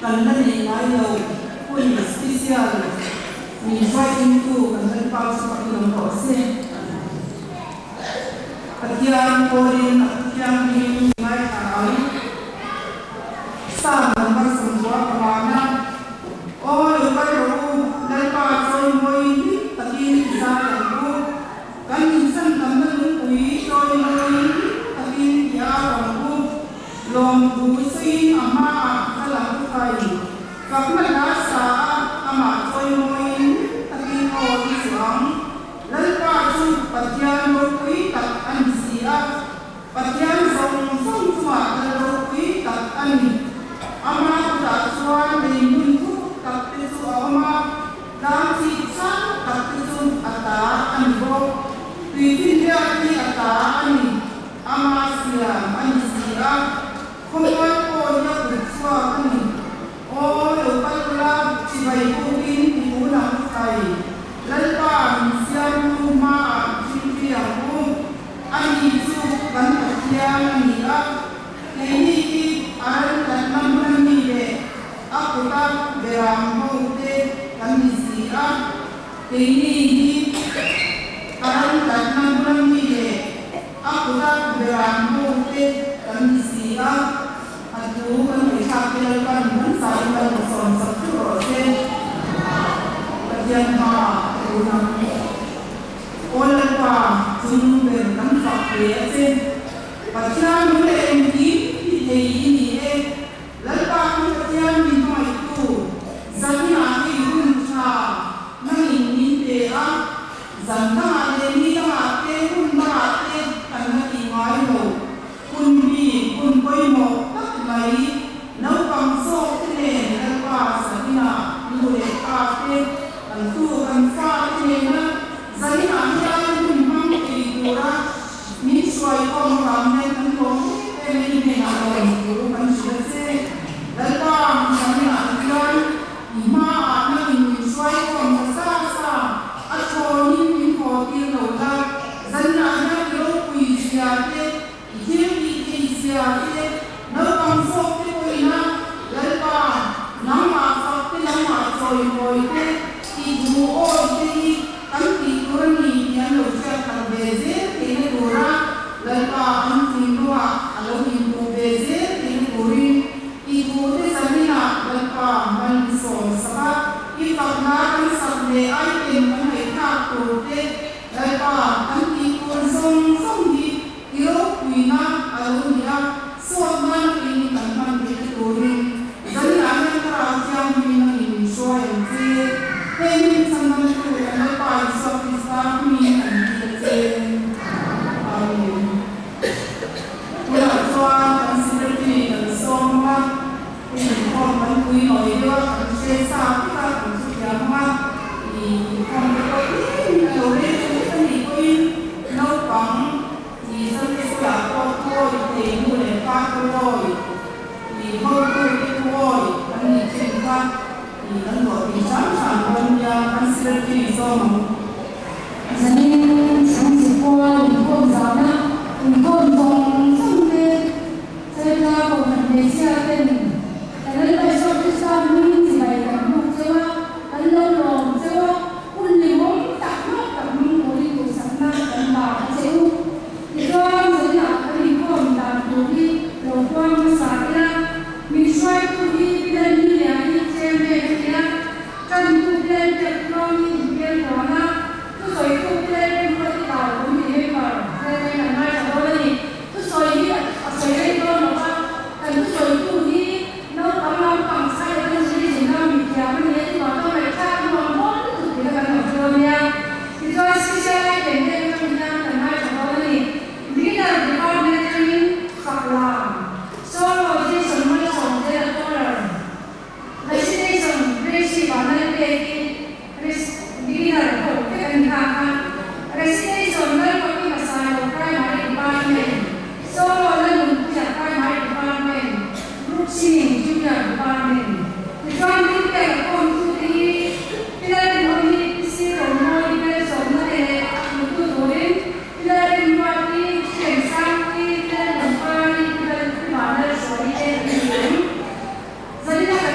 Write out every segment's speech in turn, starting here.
kan nan ni ngai lo kun special ni fighting tu kan nan pau sa kilom ro se atiang korin atiang ni ngai ai sa number samwa kamana o yo ka ro nai pa soi moi ni takin sa ko kan insan kan nan pui soi moi takin ya ko long bu sin ama kala kai kakna sa ama soi moi takin o isang lalpa su patyan mo pui tak an sia patyan song song swa ro pui tak an ama ta suan ni mun tu tak te su ama dam si sa tak te su ata an bo tui tin dia ni ata an ama sia an sia không có cô nhớ được xóa anh ô được bắt la chỉ vậy cô tin thì cô làm thầy lấy ba xem lu ma chỉ việc cô anh đi su bắn thật giang anh á cái gì anh đặt năm năm đi về áp ta về làm không thế anh đi gì á cái gì anh đặt năm năm đi về áp ta về làm không thế anh đi gì á tu kan ikapil kan mensai kan son satu sen kajian ma unang oleh pa sun ben kan fakir sen kajian mulai ini di ini lepa kajian di mana itu zani ani unca nani ni dea zanta ani ni ate kun ate kan nani mai lo kun bi kun koi mo mai nấu bằng số thế này là qua sản na người cà phê bằng tu bằng pha thế này na giải hạn ra những măng thì ra những xoài con làm nên những món em đi này là rồi cũng bằng sữa xe lấy qua giải hạn ra mà nó những xoài con xa xa ở chỗ những hồ tiêu đầu ra giải hạn ra kiểu quỳ xia thế kiếm đi quỳ xia thế nấu bằng số thế này na lấy qua nắm mà sao thế nắm mà rồi ngồi thế thì mua ôi thế tấm thì tôi nhìn nhận được cho thằng về dễ thì nó đồ ra lấy qua anh tìm đồ à lâu nhìn đồ về dễ thì nó đồ đi thì đồ thế sao thế nào lấy qua mình sồn sao thì tập na cái sập để ai tìm cái này khác đồ thế lấy qua tấm thì tôi xong xong thì yếu quỳ na lâu nhìn suốt năm ini kan man betul jadi anda kerajaan mina ini soal je ini sama tu anda pai sofistik mina ini amin kita soal kan seperti dan semua ini orang kui noi dia kan sesa kita kan sudah mah di kan ini kalau dia ni kui nau pang di sana sudah kau thì mua để pha rồi thì hơi tôi đi thôi anh đi trên pha thì anh gọi thì sẵn sàng bên nhà anh sẽ đi do mà giờ nên sáng sớm qua thì con giáo na thì con dòng xong lên chơi ra một phần để xe tên anh lấy bài sau cái sao mình gì này làm một chơi anh lâu rồi chơi quân liều bóng tặng nó tặng mình của đi của sáng na tặng bà anh sẽ thì con giới là cái con làm đồ đi đồ quan sáng ra mình xoay tu đi lên đi là đi chơi về thì là chân tu lên chân con đi bên đó na tu xoay tu lên bên đó thì bảo cũng đi hết vào đây là ngay ở đâu đây tu xoay đi xoay đây con nó ba cần tu xoay tu đi nó có lòng bằng sai là cái gì thì nó bị kéo bên đấy thì bảo tôi phải khác nó muốn thì là cần phải cho nha thì tôi sẽ chơi đến đây trong nhà là ngay ở đâu đây leader department Saklam. Solo Jason Mason Director. Resignation Gracie Banalpeki leader of Kekantaka. Resignation Nalpaki Masano Primary Department. Solo Lalunpuja Primary Department. Group Singing Junior Department. The joint leader of Konturi Pilar Noli Siro Noli Person Nale Mutu Dorin Pilar Nwati Sensangki Pilar Nampari Pilar Kumana Sori Jadi nak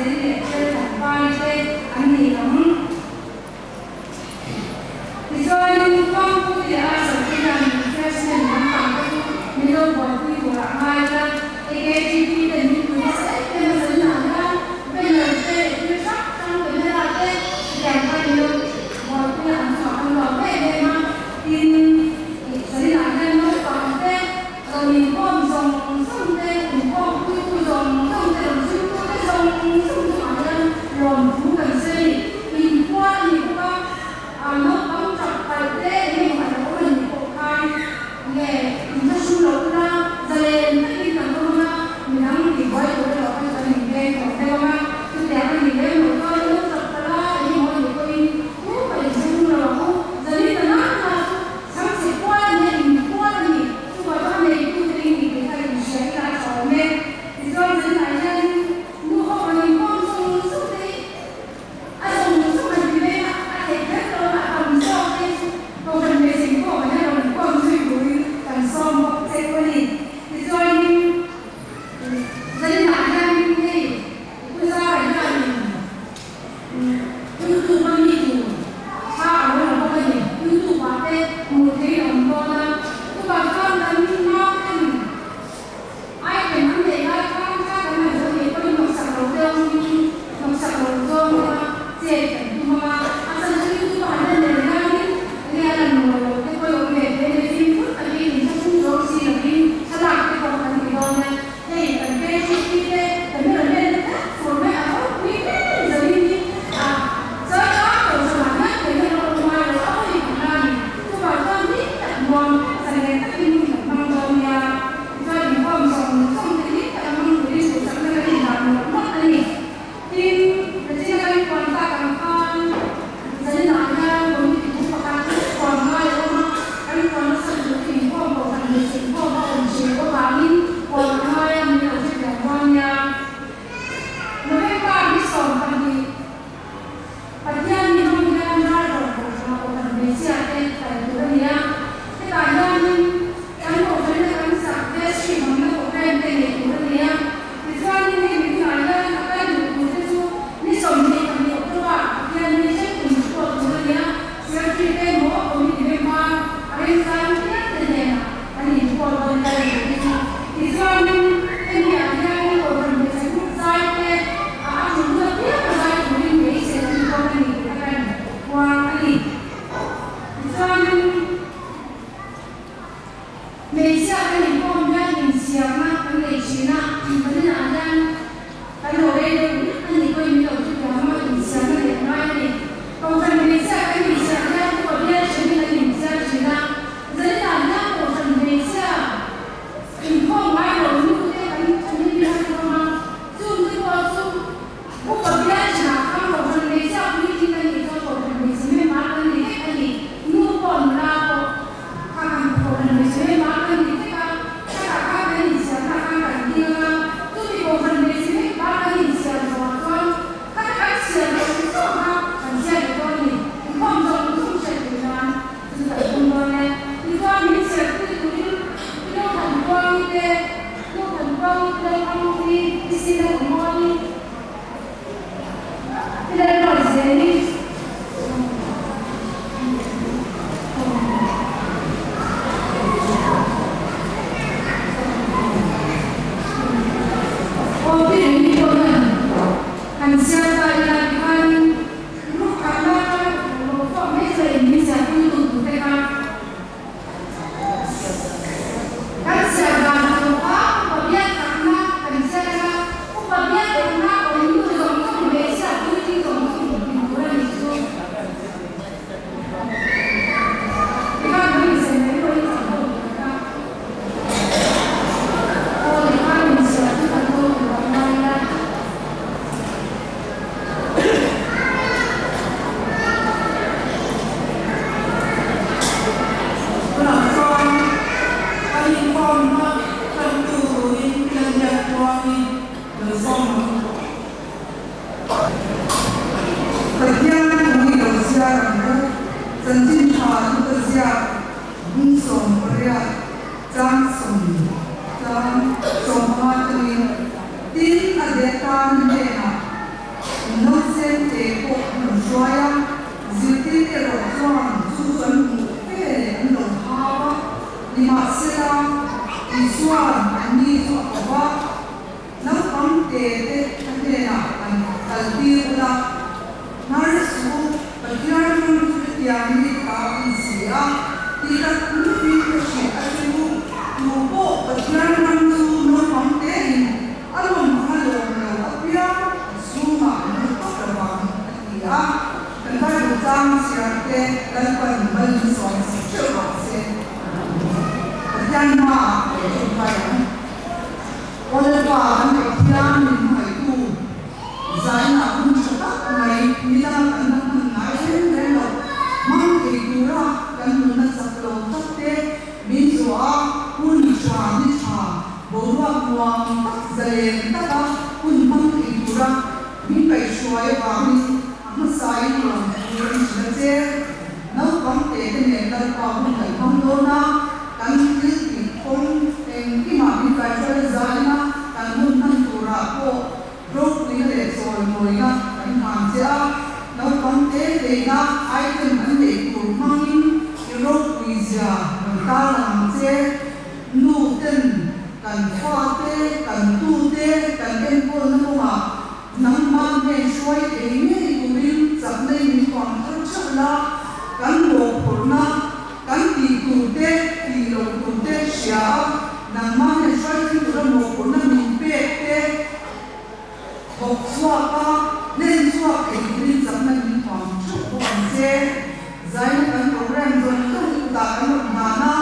lệ chơi thằng vai chơi anh thì lắm thì cho anh con cũng thì ai sợ khi nào mình chơi xem nắm bằng cái mình đâu bỏ quy của lại mai ra cái GP thì mình sẽ thêm một số nào nữa bây giờ chơi chơi sắc trong cái này là chơi kèm vai nhiều bỏ quy ăn sọ ăn lẩu về đây mà tin sẽ là thêm nó còn thế rồi mình con dòng xong thế mình con quy dòng xong thế rồi chúng tôi cái dòng xong thế mà lên lồn phú cần xây mình qua thì qua nó bóng chặt bài thế nhưng mà nó có mình cổ khai nghề mình rất xung đột ra giờ lên cái gì cần không ra mình đang thì quay rồi đó cái gia đình đây còn đây mà cứ để cái gì đấy một coi nước sập ra thì mọi người coi cũng phải xung đột không giờ đi là nó sáng sẽ qua nhà mình qua thì chúng ta có này cũng đi thì cái này mình sẽ lại khỏi mẹ thì do thế này nên mua họ mình con xuống đi anh xuống mình đi anh thấy hết rồi mà còn so đi còn cần về chính của mình là mình còn suy nghĩ cần so một cái quan điểm thì do anh dân lại anh đi bây giờ phải là YouTube bao nhiêu sao ở là bao nhiêu YouTube bảo thế một thế đồng con là các bà con là nó ai phải nắm để ai con các cái này rồi thì có đi một sạc đầu tiên dễ cảnh mà anh sẽ YouTube bản thân để ra đi nghe là một cái quay về để phim phút tại vì mình không có gì là phim sẽ làm cái phần phần thì thôi này đây phần cái chi đây phần này lên rồi mấy áo quý rồi đi rồi đó rồi mà nhắc về cái đồ ngoài rồi đó thì cũng là các bà con biết tận ngon thành cái các phim mang đồ nhà cho những con xong thì biết cả mang người đi của chẳng cái gì làm nó mất cái gì phim chỉ là cái quan ta càng con dân lại ra đối với những các bạn còn mai không anh còn nó sử dụng phim của một thằng người chính của một ông chị của bà đi còn mai em nhiều chuyện là ngon nha nó hay qua đi sòng thằng gì và thiên thì không ra ra rồi của thằng người xe tên tại tụi nó nhá thế bà nhân anh một cái này anh sạc cái chỉ bằng nó của em tên này tụi nó nhá thì do như thế mình nói ra các em được một cái số đi sòng thì càng nhiều các bạn thiên đi chết cùng của tụi nó nhá giờ khi cái mỏ của mình bên hoa anh sang tiếp thế này anh nhìn qua bên đây thì do như cái nhà nhà của thằng người sẽ cũng sai cái chúng ta biết là sai của mình nghĩ sẽ đi qua cái gì của các em qua cái gì do như mình sẽ cái gì con ra mình xìa mà cái này chỉ là vấn đề là đang cái đồ đây đâu anh thì coi mình đầu tư vào mà mình xìa cái này mai này còn phần mình sẽ cái mình xìa ra của biết chỉ là mình sẽ chỉ là giới là nhá của phần mình sẽ mình không ai đâu như thế anh đi ra không mà zoom đi qua zoom cũng có biết là không có phần mình sẽ đi cái gì cho của phần mình sẽ mới bán cái gì mua còn là của phần mình sẽ mới bán cái gì các cái gì sẽ là các cái kia tôi thì của phần mình sẽ mới bán cái gì sẽ rồi con các cái sẽ là cái số ha phần sẽ của con thì không giống không sẽ được làm thì phải không nói này thì con mình sẽ cứ cái đâu thành công như thế đâu thành công đâu không đi xin đâu cũng ngon đi cái đây là gì đi hành xe tại là anh lúc cả ba một phòng mấy giây mình sẽ quy tụ từ tay ba các xe bàn đồ quá và biết cả na hành xe ra cũng và biết được na có những người giống trong mấy xe quy tụ giống trong một mình của anh chưa thì các mình sẽ lấy đôi sản phẩm của các cô thì các mình sẽ cứ thành công của các bạn ra lima sila isuan ani su apa nau pangte te kandena an albiula narisu bagian yang ini kami siap tidak lebih kecil asyik lupa bagian mantu nau pangte alum halom nau apia semua nau terbang dia dan berjam siapa dan bermensuan sejauh yang ma supaya oleh bahan yang itu saya pun sudah mulai kita akan mengenai dan mengikura dan menasabkan tapi misua pun suami bahwa uang tak selain tak pun mengikura mimpi suai kami mesai uang yang saja nak bangkit dengan kaum kaum dona kan kita pun engkau mimpi suai zalina kan pun turapo rok ni le soal moina kan manja nak bangkit dengan item ande kurmangin rok wizya talang je nuten kan fate kan tute kan tempo nama nama ne suai ini kurim sampai ni kuang tercela kan lopurna kan tute tute siap nama ne suai kurim lopurna mimpi te suaka nen suaka kurim sampai ni kuang tercela zain kan program zonto kita kan mana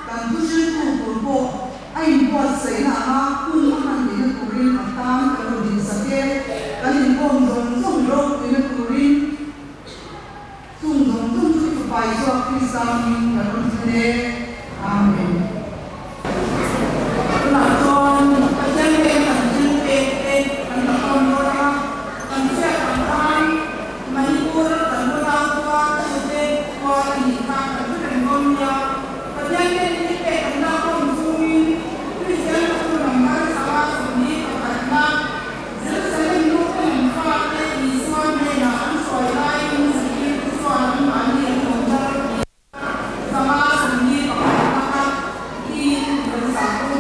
kan tujuh kurbo ai buat saya pun akan dengan kurim atam kalau di sakit kan pun zonto rok dengan kurim zonto supaya suak Kristus kalau jadi amin. Pelakon ajar dengan jempet dan pelakon orang kan siap kan mahibur dan orang tua jempet kuat ini kan dan dunia kerjaan ini kan nak sumi Kristen aku nampak salah sumi karena selain itu fakta Islam dengan soal lain seperti soal mani yang muncul sama sumi karena di bersatu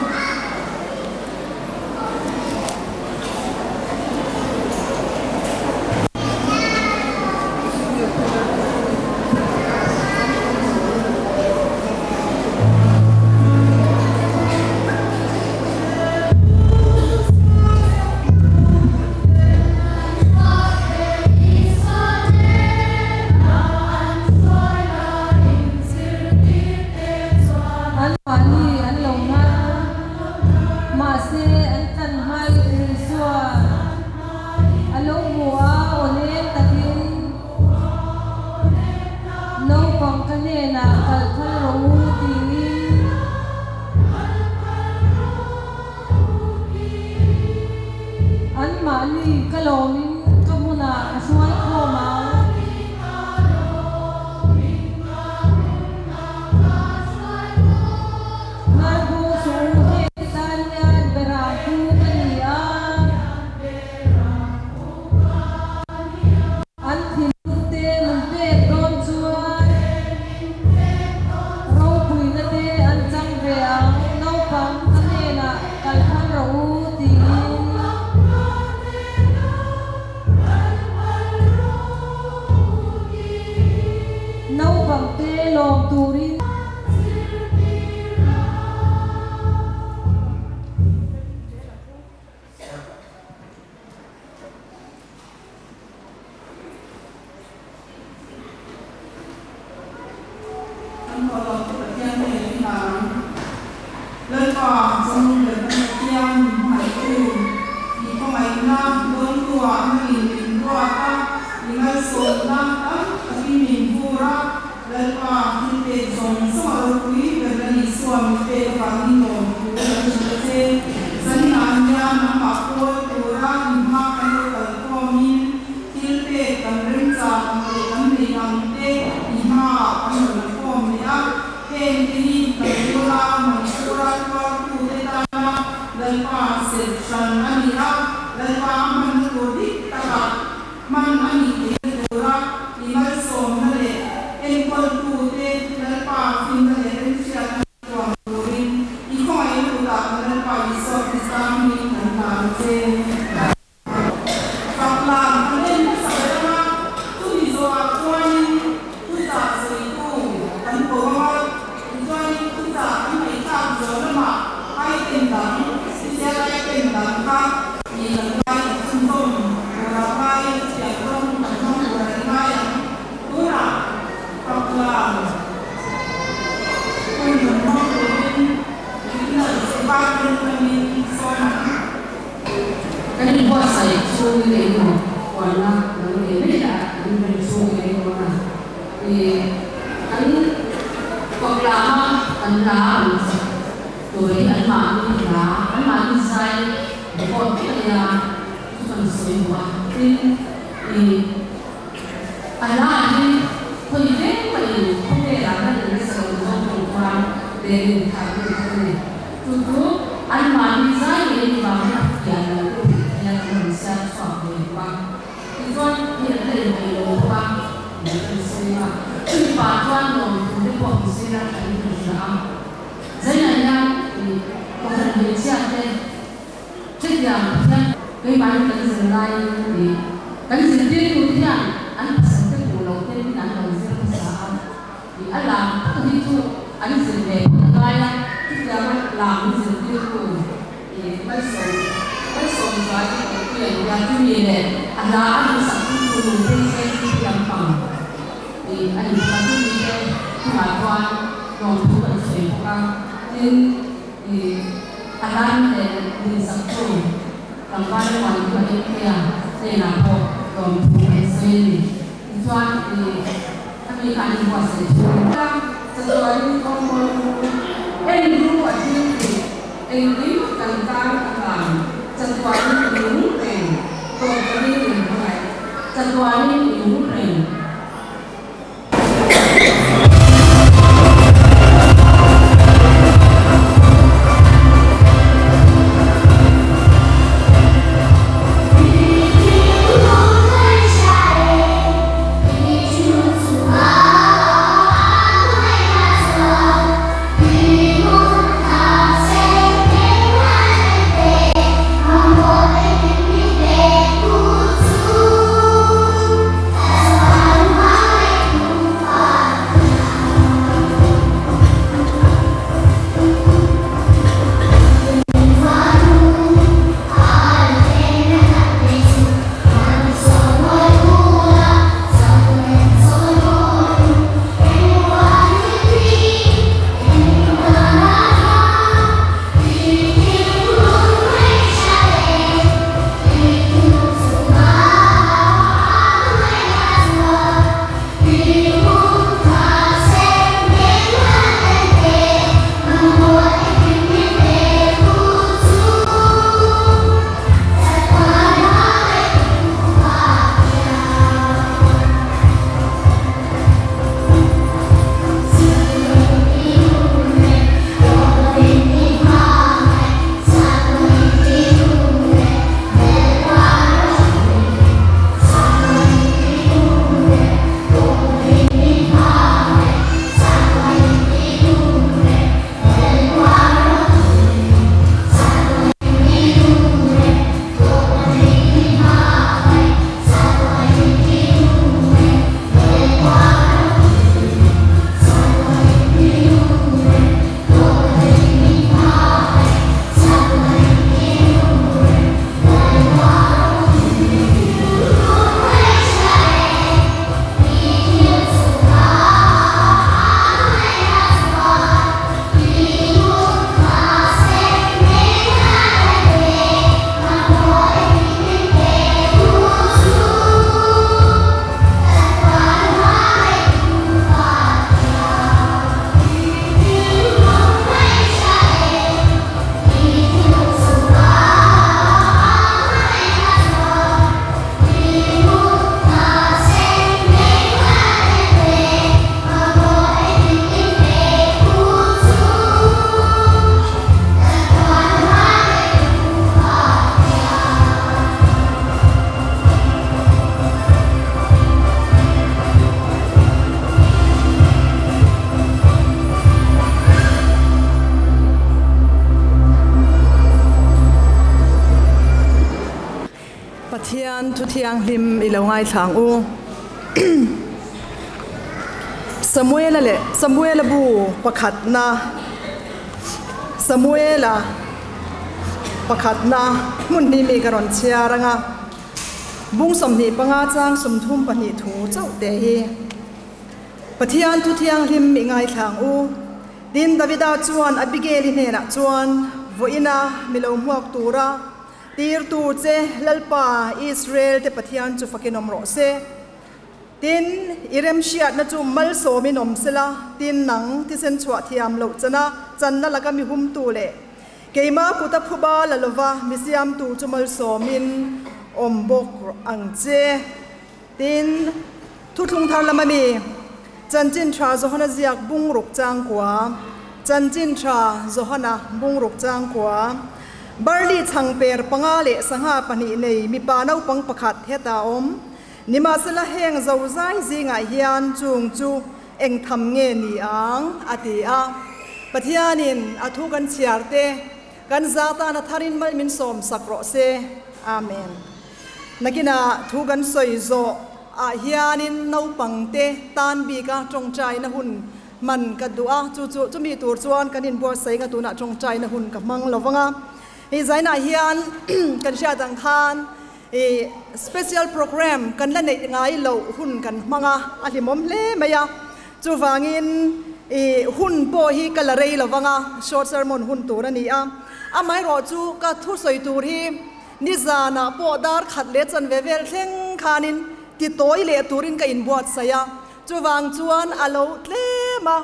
làm tôi muốn mong đến những lời sẽ ba bên mình so cái gì qua sai suy nghĩ của quan là người biết là người suy nghĩ của là thì anh còn làm tuổi anh mà đi sai một cái phần suy qua thì anh là đi thôi thế mà không thể làm ra được cái sự trong quan để thành cái này tụi anh mà đi sai thì vào cái mình sẽ chọn người qua thì con hiện tại người đồ qua để mình xem mà khi bà con rồi thì cái cuộc sẽ ra cái gì đó giấy này nha thì có thể mình sẽ tên trách nhiệm nhân cái bán cái gì lại thì cái gì tiên của thì anh sẽ cái bộ đầu tiên anh đầu tiên là sao thì anh làm cái gì chứ anh sẽ về cái này trách nhiệm làm cái gì tiên của thì bây giờ nói chuyện và cái gì này anh đã anh sẵn của mình trên làm bằng thì anh đã cái gì đây mà quan còn thu vận chuyển qua nên thì anh đang để đi sẵn của làm quan ngoài cái kia đây là bộ còn thu vận chuyển thì quan thì anh đi ăn qua sẽ chúng ta sẽ nói con emรู้ว่าที่เองรีบกันการlàmจังหวะนี้อยู่เองตัวนี้อยู่เท่าไหร่จังหวะนี้อยู่เองThian thu thiang him ilongai thang u Samuel bu pakhatna munni mi karon chiaranga bung somni panga chang sumthum pani thu chau te hi ปะเทียนทุเทียงหิมมีไงทางอูดินดาวิดาจวนอบิเกลิเนนะจวนวอินามิลมหวกตูระตีร์ตูเจลลปาอิสราเอลเตปะเทียนจุฟักินอมโรเซตินอิเรมชียดนะจุมัลโซมินอมเซลาตินหนังที่เซนชวทิยามโลจนะจันนั่นละก็มีหุมตูเลเกมากุตับพุบาลลวะมิสยามตูจุมัลโซมินอมบกอังเจตินทุทุงทารละมีจันจินทราโซฮานาเซียกบุงรุกจางกว่าจันจินทราโซฮานาบุงรุกจางกว่าบาร์ลีชังเปรปังอาเลสังหาปนิเนยมีปานาปังประคัดเฮตาอมนิมาสละเฮงเจ้าใจจิงไอเฮียนจุงจูเอ็งทำเงินนีอังอติอาปะเทียนินอทุกันเชียร์เตกันซาตานาทารินมัลมินสมสักโรเซอาเมนนักินาทุกันสอยโซอาเฮียนินนูปังเตตันบีกาจงใจนะหุ่นมันกัดดูอาจู่มีตัวจวนกันนินบัวใส่กันตัวน่ะจงใจนะหุ่นกับมังลวังอ่ะอีใจน่ะเฮียนกันเชียร์ต่างทานspecial program กันละในไงเราหุ่นกันมังอ่ะอาทิมมเล่ไม่ยะจู่ฟังอินหุ่นโปฮีกันละเรยลวังอ่ะ short sermon หุ่นตัวนั่นนี่อ่ะไม่รอจู่ก็ทุสอยตัวที่นิจานะปอดาร์ขัดเล็ดจันเวเวลเท่งขานินที่โต้ยเละตูรินกับอินบวชสยามจู่วางจวนอาลูเล่มา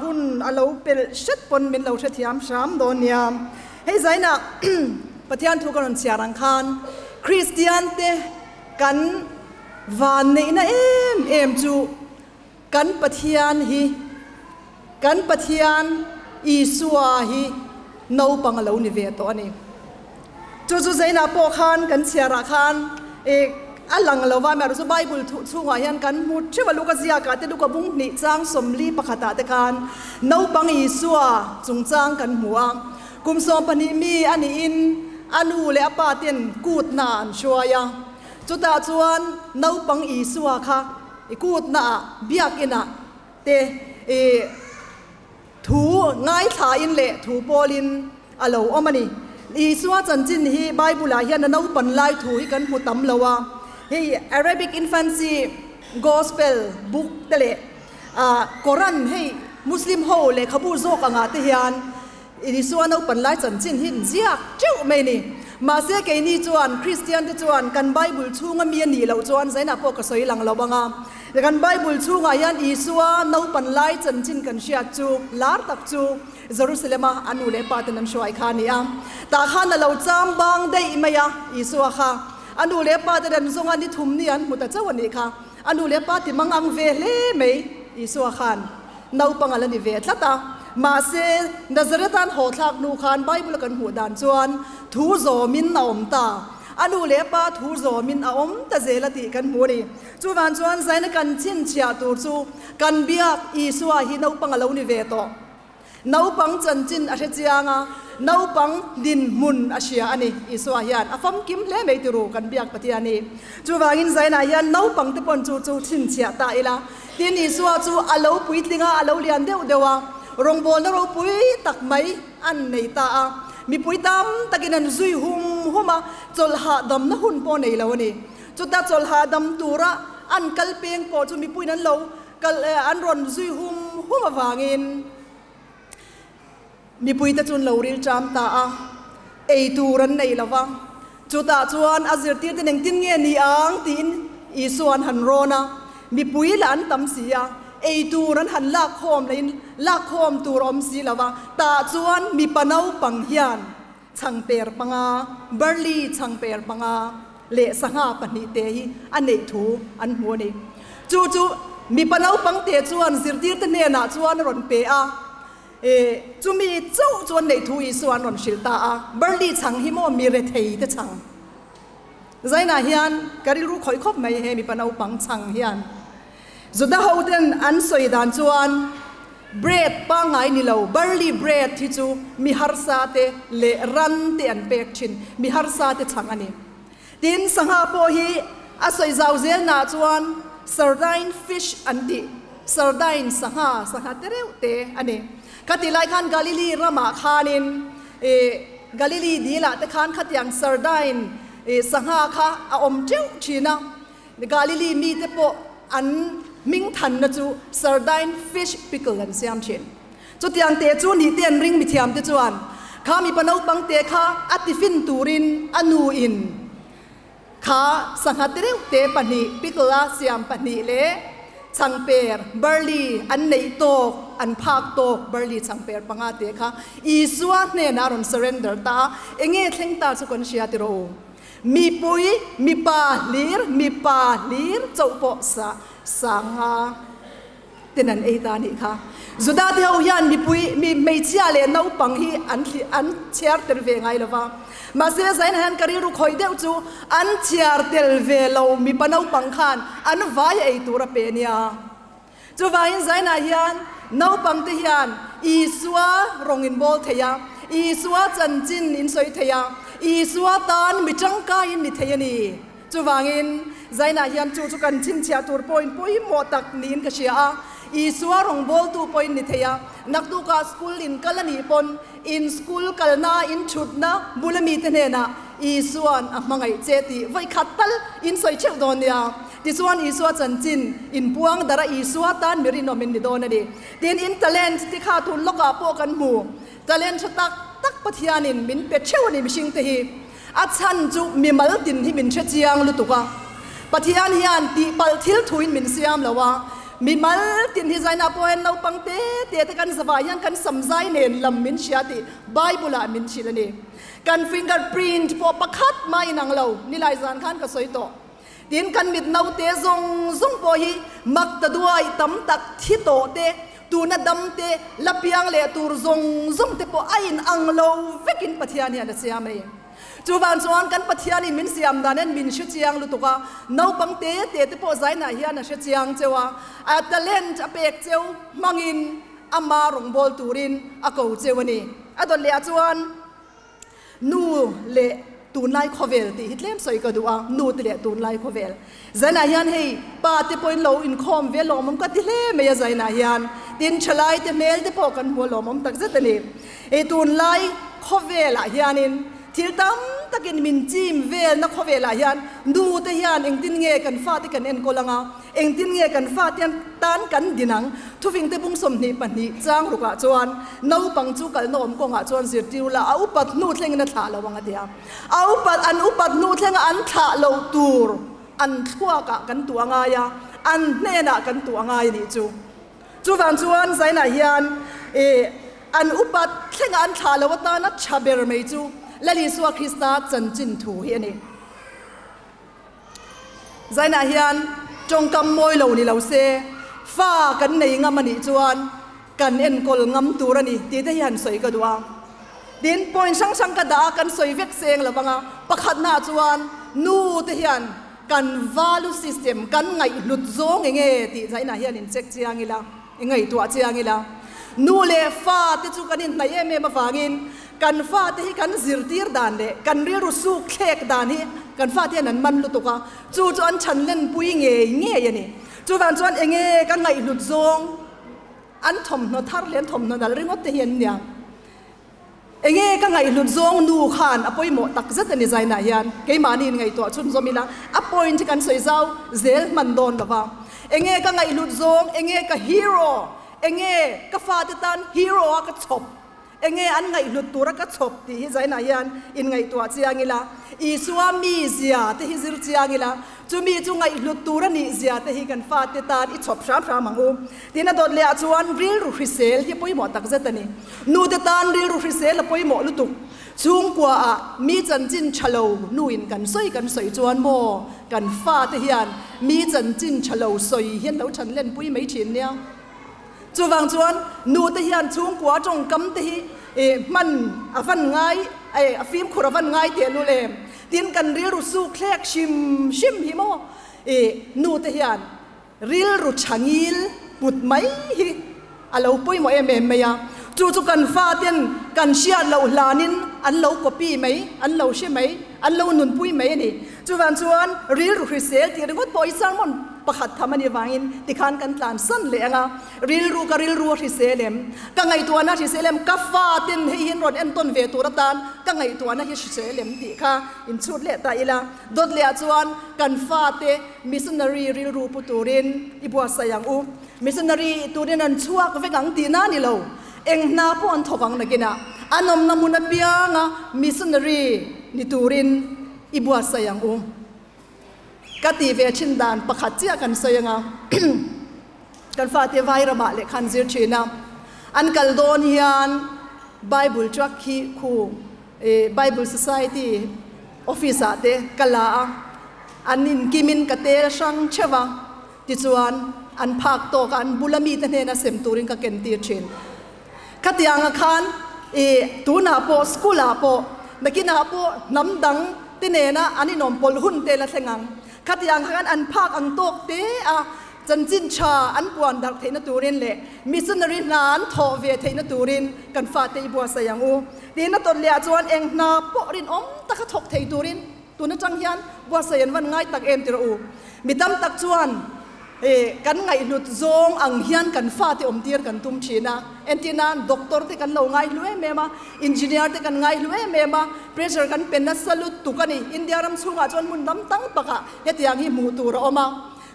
หุ่นอาลูเป็นชัดปนเป็นเราเชียมชามโดนยามให้ใจน่ะปะเทียนทุกคนเชียรังคานคริสเตียนเตกันวันนี้นะเอ็มจูกันปะเทียนฮีกันปะเทียนอีสัวฮีนูปังอาลูนิเวตัวนี้จู่ใจน่ะปอคานกันเชียรังคานอัลลังเราว่าแม่รู้สึกไบเบิลช่วยยันกันมุดเชื่อว่าลูกเสียกันแต่ลูกบุ้งนิจังสมลีปะขตาเตกันนูปังอีสัวจงจังกันหัวกุมสมปนิมีอันนี้อินอนูเลอปาเตียนกูดนานชัวยาจุดตาจวนนูปังอีสัวค่ะกูดนาเบียกินะเตถูง่ายถ่ายอินเละถูโปลินอาลูอมันนี่อีสัวจันจินฮีไบเบิลาเฮียนนูปันไลถูให้กันหูตำละวะArabic Infancy Gospel Book เตเลกอรันให้มุสลิมโฮเลขบูโซกังอาเทียนอิสวานูปันไลจันจินหินเจียกเจ้าไม่นี่มาเสียเกนี่จวนคริสเตียนที่จวนกันไบเบิลชูงมีนี่เราจวนใส่หน้าปกกระสอยหลังเราบังอาแต่กันไบเบิลชูงายันอิสวานูปันไลจันจินกันเชียจูลาร์ตักจูเยรูซาเล็มอนุเลปาตันช่วยขานี่ตาขันเราจำบางได้ไหมยะอิสวาค่ะอันดูเล็บป้าแต่เดินส่งอันนี้ทุ่มนี่อันมุตตะเจ้าวันนี้ค่ะอันดูเล็บป้าที่มังอังเวเล่ไม่อิสวาขันนาปังอันนี้เวทละตามาเซนัซเรตันโหดทักนูขันไบเบิลกันหัวด่านจวนทูโซมินนาอมตาอันดูเล็บป้าทูโซมินอาอมตะเจลติกันหัวนี่จูวันจวนใส่ในกันชินเชียตูจูกันเบียกอิสวาฮีนาปังอันนี้เวทนาปังจันจินอาเชจียงนาปังดินมุนอาเชียอันนี้อิสวาฮิอันอาฟัมกิมเล่ไม่ติรูกันเบียกปฏิอันนี้จูวางินใจนายันนาปังที่ปนจูชินเชียตาอิละดินอิสวาจูอาลูปุยติงาอาลูเลียนเดวรงบอลนารูปุยตักไม่อันในตามีปุยดำตะกินันซุยหุมาจลหาดำนะหุ่นปนในละวันนี้จุดตาจลหาดำตัวระอันกัลเปียงปอจูมีปุยนั้นเรากัลอันรอนซุยหุมาวางินมีปุยตะจุนเหลาริลจามตาตูรันในละวังจุดตาจวนอาเซียตีตินตินเงี้ยนี่อังตินอีส่วนหันโรนะมีปุยหลานตำเสียตูรันหันลากโคมเลยลากโคมตูรอมสีละวังตาจวนมีปนาวปังเฮียนชังเปรปังบาร์ลีชังเปรปังเละสังหาปนิเตยอันในทูอันหัวนี่จู่มีปนาวปังเตจวนสิรตีตินเนน่ะจวนรอนเปจุมีเจ้าจวนในทุยส่วนนนชิลตาบาร์ลีชังฮิโมมีเรเทยแต่ชังใจน่าเฮียนการิรู้คอยคบไม่เฮมีปนเอาปังชังเฮียนจุดดาวเดนอันสวยดานจวนเบรดปังไงนี่เราบาร์ลีเบรดที่จูมีฮาร์ซาเตเลรันเตอันเปกชินมีฮาร์ซาเตชังอันนี้ดินสังหาโปฮีอาศัยเจ้าเซลนาจวนซาร์ไดน์ฟิชอันดีซาร์ไดน์สังหาเตเรวเตอันนี้คติไลขันกาลิลีรามาคานินกาลิลีดีละแต่ขันขัดยังซาร์ไดน์สังหาค่ะอมเจ้าชีนะกาลิลีมีแต่ป อันมิงทันนะจู sardine fish pickle กันเสียมเช่นจุดอย่างเตจูนี่เตียนริงมิเทียมเตจวนข้ามีปนเอาปังเตข้าอัติฟินตูรินอนูอินข้าสังหัตเร็วเตปนีปิกลาเสียมปนีเล่ชังเปรเบอร์ลีอันในโตกอันภาคโตกเบอร์ลีชังเปรปังอาเตข้าอีสวะเนนารอน surrender ตาเองเทงตาสุกันเชียติโรมีปุยมีปาลีร์เจ้าปอสังอาเตนันเอตานี่ค่ะจุดาที่เขายันมีปุยมีไม่เชื่อเลยน้าปังฮีอันเชียร์เตลเวงไงล่ะวะมาเสียใจนะฮันการีรุคอยเดียวจูอันเชียร์เตลเวเรามีปน้าปังขันอันวายไอตัวระเปียนียจูวายใจนะฮันน้าปังที่ฮันอีสัวรองอินบอลเทียอีสัวจันจินอินสอยเทียอีสัวตานมิจังกายินนิเทียนี่จูวางินใจนะฮันจูกันจินเชียตัวปอยหมดตักนินกเชียอีสัวรองบอลตัวปอยนิเทียนักดูการสกูลอินกัลนีปนอินสกูลกัลนาอินชุดนะบุลมีเทเนนะอีส่วนมังไอเจติไว้ขัดตัลอินสอยเชลโดนเนี่ยที่ส่วนอีส่วนจันจินอินพวงดาราอีส่วนตันมิริโนมินดิโดนนะดิดินอินเทเลนต์ที่ข้าทุนลกอาโปกันหมู่เทเลนต์ตักปะเทียนินมินเป็ดเชวนิมิชิงเตฮีอัดชันจุมีมัลตินที่มินเชจียงลุตุกะปะเทียนฮิอันตีปัลทิลทุยมินเซียมแล้วว่ามีมัลตินที่ใจนับวันเราปังเตะกันสบายยังกันสมใจเนนลำมินเชียติไบเบิลามินชิลนี่กันฟิงเกอร์พรินต์พอประคัดไม่นังเรานี่ลายจานขันก็สวยโตดินกันมิดนาเตซงพอฮีมักตะด้วยตั้มตักที่โตเตตูนัดดำเตลับยังเลตูซงเตพอไอ้อังเราเวกินปะเทียนเนี่ยนะเสียมเลยจูวันส่วนกันปะเทียนิมินเสียมดานันมินชุดเชียงลุตุกะน้าปังเตะพอใจน่ะเฮียนะชุดเชียงเจ้าอาตะเลนจะเปกเจ้ามังอินอามารงบอลตูรินอากูเจ้านี่อดอลเลียจวนนูเลตูนไลคอเวลที่ฮิตเลมสอยกระดูกนูตเลตูนไลคอเวลใจน่ะเฮียนให้ปาเตปอยน์เราอินคอมเวลมันก็ที่เลไม่ใจน่ะเฮียนดินฉลายเตเมลเตพอกันหัวเรามันตักเจตนี่ไอตูนไลคอเวลอะเฮียนินทิลตั้มตะกินมินจิมเวลนักขวเวลายันดูแต่ยันเองตินเงกันฟาติกันเอ็นโกลังอาเองตินเงกันฟาติยันตันกันดินังทุฟิงเตบุงสมนิปันนิจางรุกะจวนน้าปังจูกัลโนมกงอาจวนสิติวละอาอุปัตนูเทงนัทหาละวังอเดียอาอุปัตนูเทงอันทะโลตูรอันทั่วกะกันตัวงายาอันเนน่ะกันตัวงายนี่จูฟังจวนใจน่ะยันอันอุปัตเทงอันทะโลวตานัชชาเบรไม่จูและลิสวาคริสตาจันจินถูเฮียนี่ใจน่ะเฮียนจงกำมวยเหล่านี้เหล่าเซฟ้ากันในงามันจวนกันเอ็นกอลงำตัวนี่ตีได้ยันสวยกระดวงดินปอยช่างกระดากันสวยเวกเซงละบังอ่ะประคัดหน้าจวนนูเทียนกัน value system กันไงหลุดโจงเงี้ยตีใจน่ะเฮียนอินเซ็กเจียงอีละไงตัวเจียงอีละนูเลฟ้าที่จูกันอินในมาฟังอินกันฟาที่กันซิร์ตีร์ดานเดกันเรียรุสุเคกดานที่กันฟาที่นั้นมันลุตุกะจูจวนฉันเล่นปุยเงี้ยนี่จูวันจวนเงี้ยกันไงหลุดซงอันทอมนอทาร์เลียนทอมนอดัลริงอตเฮียนเนี่ยเงี้ยกันไงหลุดซงนูขานอปอยหมดตักเซตนี่ใจน่ะยันเกยมานี่ไงตัวชุนซอมิละอปอยที่กันสวยเจ้าเซลมันโดนละว่าเงี้ยกันไงหลุดซงเงี้ยกับฮีโร่เงี้ยกับฟาที่ตันฮีโร่ก็ชบเงยอันไงหลุดตัวรักชบที่ใจน่ะยันอินไงตัวเจียงิละอีสวามีเสียที่ฮิซิรเจียงิละจูมีจูไงหลุดตัวนี่เสียที่ฮิกันฟาติตาอีชบชามมังอูที่นั่นโดนเลี้ยจวนริลรูฟิเซลที่ป่วยหมดตักเจตนี่นูเตตานริลรูฟิเซลป่วยหมดลุตุกช่วงกว่ามีจันจินชะโลนูอินกันสวยจวนโมกันฟาที่ยันมีจันจินชะโลสวยเห็นแล้วฉันเล่นป่วยไม่ชินเนี่ยจูวังจวนนูเทียนช่วงกว่าจงกำที่มันฟันง่ายฟิล์มขุรฟันง่ายเตียลุเลมดินกันริรุสุเคลกชิมหิโมนูเทียนริลรุชังิลปุดไหมอาเราปุยโมเมยจูกันฟาเตียนกันเชียร์เราลานิน อันเราก็ปีไหมอันเราใช่ไหมอันเราหนุนปุ้ยไหมนี่จุวันชวนรีรูคริสเซลที่เรียกว่าตัวอิสระมันประคัดทำมันยังอินที่ขันกันตานสั้นเลยอ่ะรีรูกับรีรูคริสเซเลมก็ไงตัวนั้นคริสเซเลมกัฟฟ้าเต็นให้เห็นรถเอ็นต้นเวตัวรัตานก็ไงตัวนั้นคริสเซเลมที่ค่ะอินชุดเละตายละดดเละชวนกันฟ้าเตมิสนารีรีรูปุตุรินอีบัวสยังอูมิสนารีตัวนี้นั่นชัวก็เป็นกังตีน่านี่เราเองนาพอนทกังนักินะอันนำนามุนเปียงะมิสนารีนิตูรินอีบัวสยังอูกติเวชินดานประคัดเจ้ากันสยังะกันฟาเทวายระบาเลขันซิร์ชีนะอันกัลโดนฮิอันไบเบิลทรัคคีคูไบเบิลโซซายตี้ออฟฟิศเตกัลลาอันนินกิมินกเตชังเชวะติจวนอันพักโตกันบุลมีเทเนนะเซมตูรินกับเกนตีชินขัดยังขันตูนาโปสกุลาโปนักินาโปน้ำดังเทเนนะอันนี้นมปลหุ่นเตละเซงังขัดยังขันอันพักอันโตกเตอะจันจินชาอันปวนดักเทนตูรินเละมิสนารินานทอเวเทนตูรินกันฟาเตบัวสยังอูดีนัตตเลียจวนเองนาโปรินอมตะขทกเทตูรินตัวนั้นจังยันบัวสยันวันง่ายตักเอ็มติรูมิดำตักจวนกันไงหลุดซงอังยันกันฟาเตอมเตียร์กันตุ้มชีนะเอ็นที่นั้นด็อกเตอร์ที่กันเราง่ายลุยเมมาอินจิเนียร์ที่กันง่ายลุยเมมาเพรสเซอร์กันเป็นนักสลุดตุกันนี่อินเดียรำสุงอาจวนมุนดำตั้งปะกะเฮติยังฮิมูตูรอมา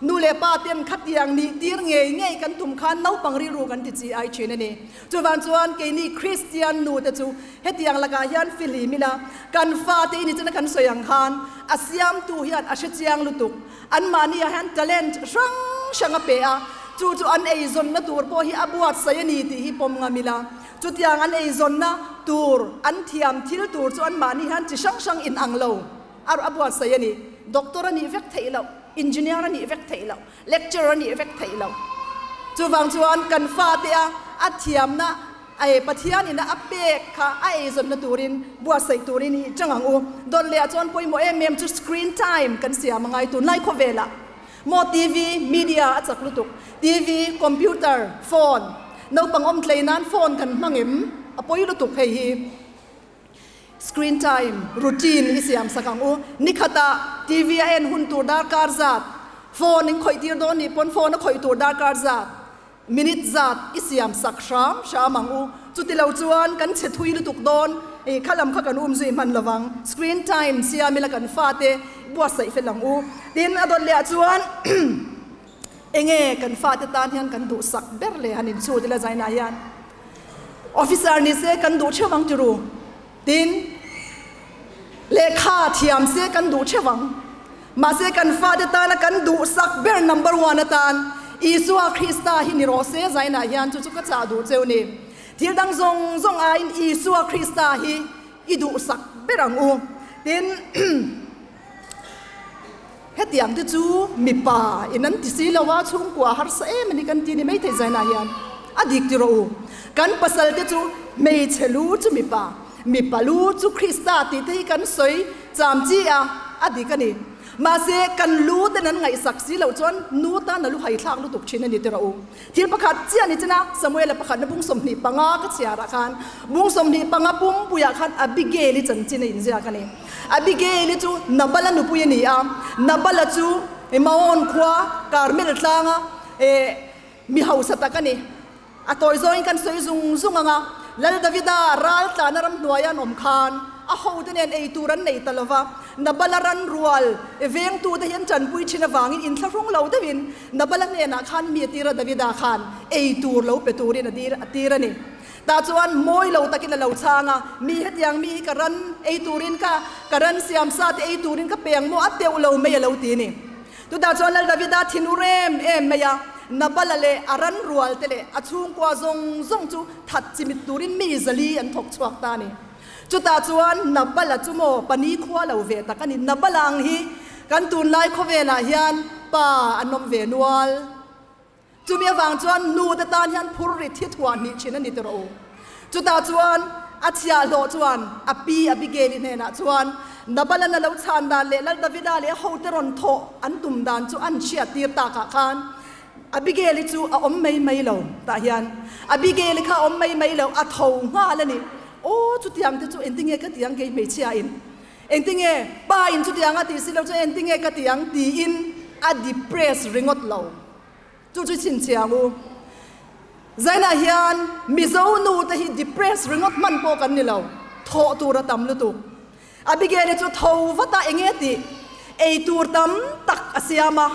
นูเลป้าเตียนขัดยังนี่ตีร์เงยเงยกันตุ่มขันน้าปังริรูกันติดจีไอชีนนี่จวนจวนเกนี่คริสเตียนนูแต่จูเฮติยังละกายันฟิลิมิลากันฟาเตนี่จะนักกันสยังขันอาเซียมตูยันอาเชจียังลุตุกอันมานี่ฮันทาเลนต์ช่างช่างเปียจูอันเอซอนนะตูร์พอฮิอับวัดสยนีที่ฮิปมงามิลาจุดยังอันเอซอนนะตูร์อันเทียมทิลตูร์จวนมานี่ฮันจิช่างอินอังโลอับวัดสยนีด็อกเตอร์นี่เวกเทยเราอินจิเนียร์นี่เอฟเฟกต์ไทยเราเลคเชอร์นี่เอฟเฟกต์ไทยเราจูวังจวนกันฟาเตียอัดเทียมนะไอปะเทียนี่นะอัปเปกค่ะไอซอนนะตูรินบัวใส่ตูรินนี่จังหังอูโดนเลียจวนปอยโมเอเมมจูสกรีนไทม์กันเสียมังไงตูไลค์โคเวล่ะโมทีวีมีเดียอัดจักลุตุกทีวีคอมพิวเตอร์โฟนน้องปังอมทเลนั้นโฟนกันมังเอ็มอปอยลุตุกเฮีscreen time routine isiam sakang u nikhata tv en hun tur dar kar zat phone ing khoi tir don ni pon phone khoi tur dar kar zat minute zat isiam saksham shamang u chutilo chuan kan che thui lu tuk don e khalam kha kan zui man lawang screen time sia mila kan fate bua sai felang u tin adon le chuan enge kan fate tan hian kan du sak ber le hanin chu dila zaina hian officer ni se kan du chewang turu tinเลขาเทียมเสกันดูเชวังมาเสกันฟาเดตานะกันดูสักเบอร์นัมเบอร์วันตานอิสุอาคริสตาฮินิโรเซใจน่ายันจุกกระจาดูเจ้านี่ที่ดังซงอินอิสุอาคริสตาฮิอิดูสักเบอร์งอูดินเฮติยังที่จูมีป่าอินันที่สิลาวาชุ่มกว่าฮาร์เซมันนี่กันที่นี่ไม่เทใจน่ายันอดีตที่รู้กันปัสสาวะที่จูไม่เชลูจูมีป่ามีปลูจูคริสต์ติที่กันสวยจำจีอดีกันนี่มาเสกันรู้แต่นั้นไงสักสีเหล่าจวนนู้ตานั่นลูกไห้ทางลูกตุกชินนี่เตระอูที่ประคัดเจียนี่จ้นะสมัยละประคัดนบุ้งสมนีปังอาก็เสียระคันบุ้งสมนีปังอาปุ้มปุยคันอบิเกลิจันจินอินเสียกันนี่อบิเกลิจูนับบัลนุปุยนี่นับบัลจูมาอนขวาการเมลตางมีเฮาสตะกันนี่ตัวโซนกันสวยซุงงาแล้วดาวิดารัลตานรำหน่วยนอมคานอาหูตัวเนี่ยไอตูรันในตลวะนับบัลรันรัวลเวียงตัวที่ยันจันปุยชินวางินอินทรุ่งเหล่าเดวินนับบัลเนี่ยนักขันมีตีระดาวิดาขันไอตูเหล่าเปตูรินตีระนี่ตาจวนมวยเหล่าตะกินเหล่าช้างมีเหตุยังมีการันไอตูรินการันเสียมซาติไอตูรินก็เปียงโมอัตเตวเหล่าไม่เหล่าตีนี่ตัวตาจวนแล้วดาวิดาทินุเรมไม่ยานับบัลเลอารันรัวลเตเลอาชุงกว่าซงจูทัดจิมิตูรินมีซลีอันทกชวกตานี่จุดตาจวนนับบัลจุโมปนีขวาเหล่าเวตกันนี่นับบัลังฮีกันตูนไล่ขเวลาฮินป่าอันนมเวนวลจุมีวังจวนนูตตานฮินพูริทิทวานนี่ชินันนิตโรจุดตาจวนอาชญาโลจวนอบิเกลินเฮนะจวนนับบัลนั่นเราชานดาเลแล้วดาวิดาเลเขาเตรอนโถอันตุมดานจวนเชียตีตากขันอบิเกลิจูอมไม่เหล่าตายันอบิเกลิข้าอมไม่เหล่าอัฐงาเลยนี่ โอ้จุดยังที่จุเอ็นติงเงก็ที่ยังเกย์ไม่เชียอินเอ็นติงเงป้าอินจุดยังอ่ะที่สิเราจะเอ็นติงเงก็ที่ยังที่อินอ่ะดิเพรสริงอดเราจุดชินเชียงูใจน่าเฮียนมิโซนูแต่ฮิดิเพรสริงอดมันโปกันนี่เราโทตัวระตำลุตุอาบิเกลจุดโทวัตเองติไอตัวตำตักอาเซียมา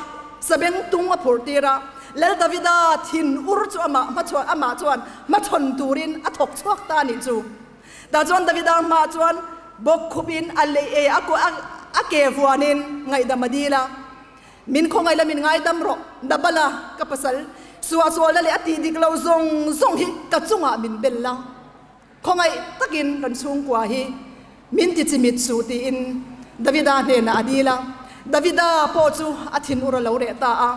สเบงตุงอภูติระแล้วดาวิดาทินอุรจุอามาชวนอามาชวนมาชนตูรินอถกชวกตานิจูดาจวนดาวิดามาชวนบกคุบินอัลเลอากูอาเกฟวานินไงดามาดีละมินคงไงละมินไงดามรอดับละกับภาษาสัวละเลยอติดิกเราซงฮิกัดจุงอามินเบลละคงไงตะกินกันซุงกว่าฮิมินติจิมิตสูตีอินดาวิดาเนนาอดีละดาวิดาโปจูอาทินอุรลาวเรตาอา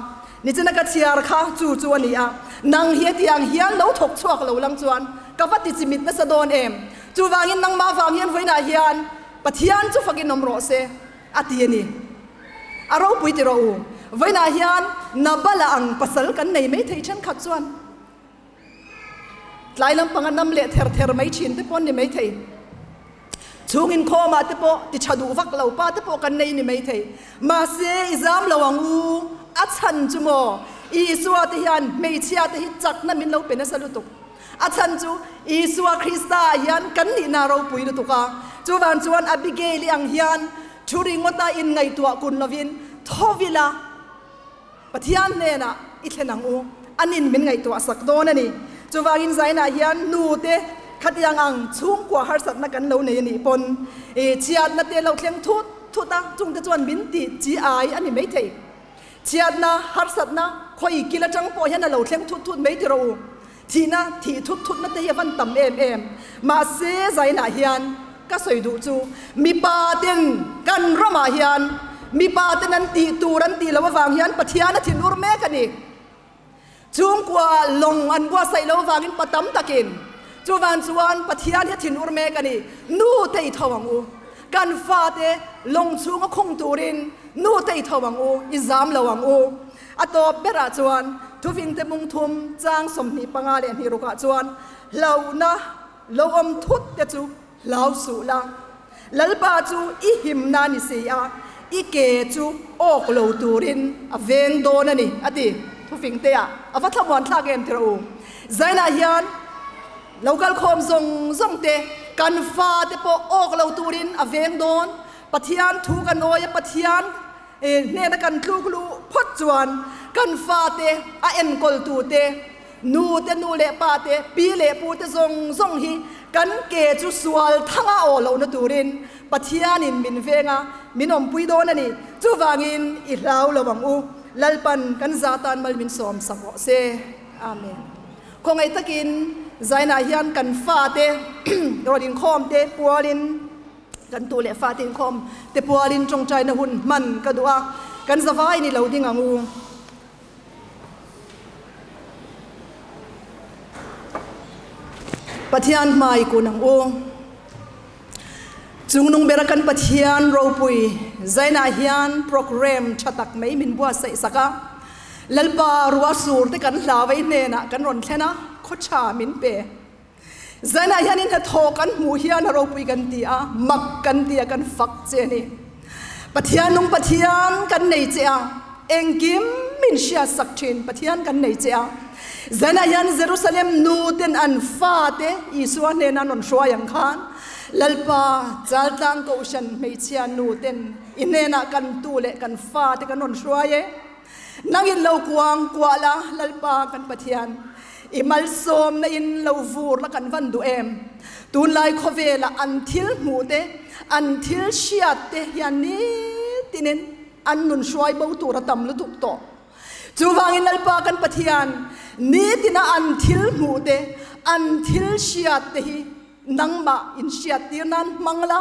นี่จะนักเชียร์ข้าจูอันนี้อ่ะนางเฮียที่ยังเฮียเราถกชวกเราลังจวนกับวัดติจิมิตนั่นสะดอนเอ็มจูวางินนางมาฟังเฮียนไว้นาเฮียนปัทยานจูฟักินนมโรเซอาทินี่อารมณ์ปุยติเราไว้นาเฮียนนับละอังปัสสลกันในไม่เทชันขัดจวนหลายลำพังน้ำเละเทอไม่ชินที่ปนนี่ไม่เทช่วงอินโคมาที่ปอที่ชาดูฟักเราป้าที่ปอกันในนี่ไม่เทมาเสียอิซามเราอังอูอาชันจูโมอีสัวที่ยันไม่เชียที่จักนั่นมินเราเป็นนักสรุตุกอาชันจูอีสัวคริสต์ยันกันนี่นาเราปุยตุกาจูวันจวนอบิเกลีอังยันชูริงวตาอินไงตัวกุนลวินทวิลาปะทิยันเนน่ะอิเทนังอูอันนินมินไงตัวสักโดนนี่จูวากินใจน่ะยันนูเตขัดยังอังชุ่มกว่าฮาร์สัตนักกันเราในนี่ปนเชียดนัดเตเราเทียงทุตาจุงจะจวนบินติจีไออันนี้ไม่เทเชียดนะฮาร์สัตนะคอยกิลจังปอยนะเราเทียงทุไม่ที่เราทีนะทีทุนัดเตยวันต่ำเอ็มมาเสียใจน่ะเฮียนก็สวยดูจูมีปาเต็นกันรมาเฮียนมีปาเต็นนันตีตูรันตีแล้วว่าฟังเฮียนปะเทียนทินอุรเมกันนี่จุงกว่าลงอันกว่าใส่แล้วฟังอินปะตั้มตะกินจูวันจวนปะเทียนทินอุรเมกันนี่นู่เตยทวังอูกันฟาเตลงชูงคงตูรินนู่เตยทวังอูอิซามละวังอูอัตบเบราจวนทุฟินเตมุงทุมจางสมนิปังอาเลนฮิรุกะจวนเหล่านะเหล่าอมทุตเตจูเหล่าสุลาลัลปาจูอิหิมนานิเซียอิเกจูโอกเหล่าตูรินอเวงโดนันี่อดีทุฟินเตะอวัตถวันทากเอ็มเทรูใจน่าเฮียนเราก็คอมซงเตกันฟ้าเตปโอกเราตูรินอเวงโดนปะเทียนทูกันโอยปะเทียนเนี่ยนะกันลูพดจวนกันฟ้าเตอเอ็นกอลตูเตนูเตนูเลปาเตปีเลปูเตซงฮีกันเกจูสวลทั้งอาโอเรานตูรินปะเทียนินมินเวงามินอมปุยโดนนี่จูวางินอิลาวระวังอูลัลปันกันซาตานมัลมินสอมสักเซอาเมนคงไอตะกินใจน่าเฮียนกันฟ้าเตรอดินคอมเตปัวลินกันตัวเละฟ้าตินคอมเตปัวลินจงใจนะหุ่นมันกระดูกกันสบายนี่เราดิ้งงูปะเทียนไม่กูนังอูจุงนุงเบรกันปะเทียนเราปุยใจน่าเฮียนโปรแกรมชัตักไม่มินบัวใส่สักะลัลปารัวสูรเตกันลาไว้เนนะกันรอนแค่นะโคชามินเปใจน่าเฮียนินทอกันหูเฮียนเราปุยกันตีมักกันตีกันฟักเจนี่ปะเทียนนุงปะเทียนกันในเจ้าเองกิมมินเชียสักชินปะเทียนกันในเจ้าใจน่าเฮียนเยรูซาเล็มนูเตนอันฟ้าเตอิสวานเนนันนชัวยังขันลัลปาจัลตังโกชันไม่เชียนูเตนอินเนนักันตูเลกันฟ้าเตกันนชัวเยนั่งอินเลวกวางกว่าละลัลปากันปะเทียนอิมัลโซมในอินเลวฟูร์ละกันวันดูเอ็มตูนไลคเวละอันทิลมูเตอันทิลเชียเตยันนี้ตินินอันนุนช่วยบ่าวตัวระตำลุตุกโตจูวางอินลัลปากันปะเทียนนี้ตินะอันทิลมูเตอันทิลเชียเตฮีนังมาอินเชียตีนันมังละ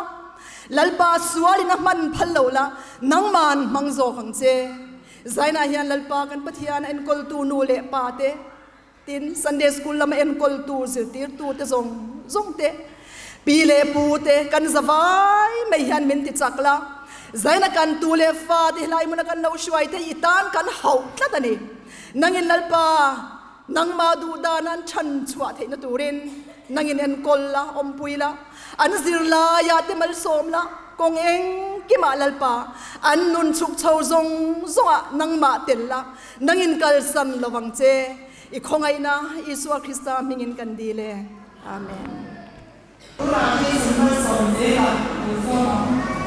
ลัลปาสวาลินะมันพัลโลละนังมันมังโซขังเจใจน่าเฮียนลัลปากันปะเทียนเอ็นกอลตูนูเลปาเตตินซันเดย์สคูลละมาเอ็นกอลตูสิตีร์ตูเตซงเตปีเลปูเตกันสบายไม่เฮียนมินติจักละใจน่ากันตูเลฟ้าที่ไหลมันกันเราช่วยเตอีตานกันเฮาตละนี่นังอินลัลปานังมาดูดานันชันชัวเทนตูริน nangin en kolla ompuila an zirla ya te mal somla kong eng ki ma lalpa an nun chuk chho zong zonga nangma tella nangin kalsan lawang che I khongai na Isua Krista mingin kandile amen Ura ni semua sondela bersama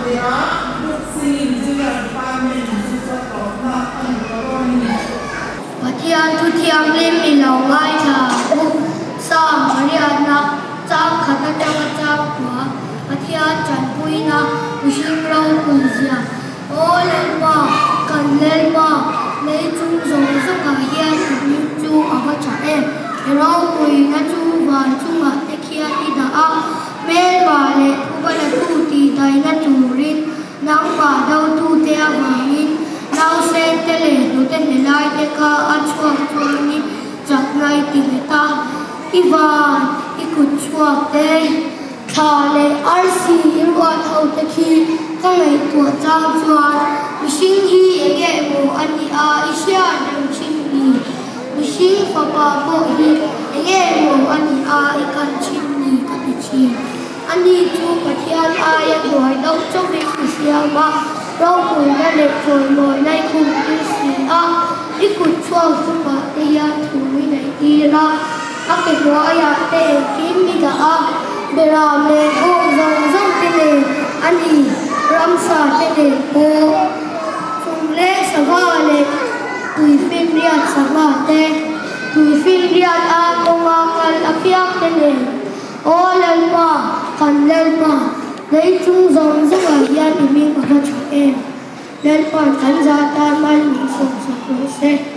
dia sin jia pamen so to na an ron Pathian thu thiam lim mi lo ngai tha u sam ariana chak khata chak chak kwa Pathian chan puina ushim ro kuizia o lelma kan lelma lấy chung giống giống cả hiền như chu ở bên trái em ro kui na chu và chung ở đây kia đi đã mẹ bà lệ thu bà lệ thu thì đây na chu rin nắng bà đâu thu tea vàng in nào sen tê lệ đồ tên để lại để cả ăn chuột chuột in giặc ngay tình ta Ivan ikut chuột tê thà lệ RC qua thâu tê khi các ngày tuổi trang chuột sinh hi ege mo ani a isya dang chimni mising papa bo hi ege mo ani a ikan chimni katichi ani chu pathian a ya doi dau chok de sia ma ro pui na le phoi moi nai khum ti si a ikut chuang chu ma te ya thu mi nai ti ra a ke ro ya te kim mi ga a beram le go zong zong te le ani ramsa te le go lệ sava lệ tùy phim riat sava te tùy phim riat a konga kal apiak te le o lalma kan lalma lấy chung dòng rất là hiền thì mình có thể em lalma kan za ta man mình sống sạch sẽ